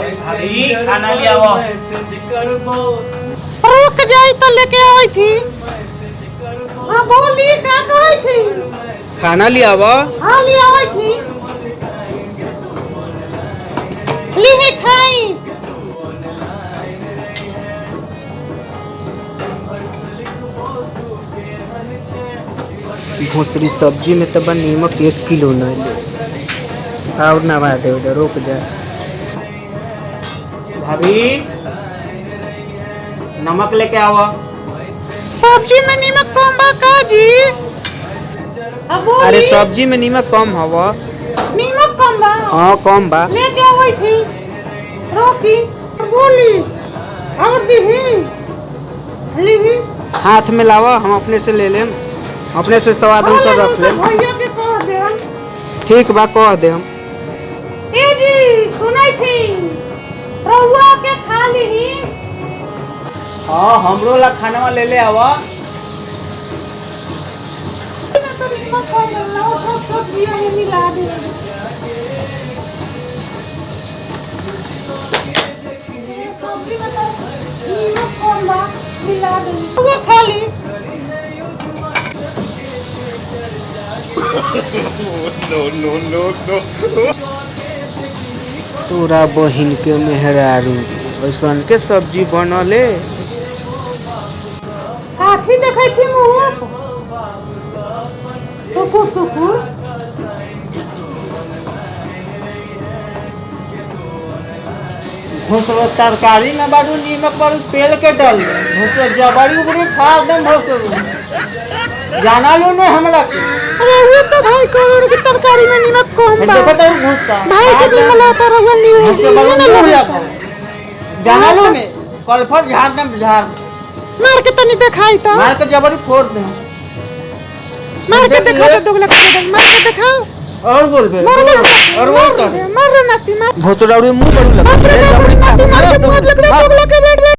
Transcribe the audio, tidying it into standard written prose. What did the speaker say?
भाभी खाना ले आओ। रुक जाई तो लेके आई थी। हाँ बोली क्या कही थी? खाना ले आओ। हाँ ले आई थी। ली खाई। घोसरी सब्जी में तो नीमक 1 किलो न ले और नवा दे उधर रुक जा। भाभी नमक लेके आओ। सब्जी में नमक कम बा का जी? अरे सब्जी में नीमक कम हवा। नमक कम बा? हाँ कम बा। लेके आई थी। रोकी बोली और दीही लीही। हाथ में लावा हम अपने से ले लेम। अपने से स्वाद अनुसार रख लेम। भैया के कह दे। ठीक बा कह दे हम। ए जी सुनाई थी रहुआ के खा लीही। हाँ हमरो ला खाना ले ले आओ। खाली तोरा बहिन के मेहरारू ऐसन के सब्जी बनले। हाथी देखै थी मुंह टुकुर टुकुर। घोसरो तरकारी में बारू नीमक बारू पेल के डाल दे। घोसरो जबड़ी उबड़ी फाड़ दे घोसरो। जाना लो ने हमरा के। अरे वो तो भाई करोड़ की तरकारी में नमक कम बा। देखो तो घुसता भाई के दिन मिलाता रहुआ न्यूज घोसरो बारू मुंह लगा। जाना लो ने कलफर झाड़ दे झाड़। मार के तनी दिखाई तो। मार के जबड़ी फोड़ दे। मार के दिखा दे दोगला कर दे। मार के दिखाओ और बोल बे। मार और वो कर। मार नाती मार। घोसरा मुंह बड़ू लगा। मार के मुंह लग रहा दोगला के बैठ।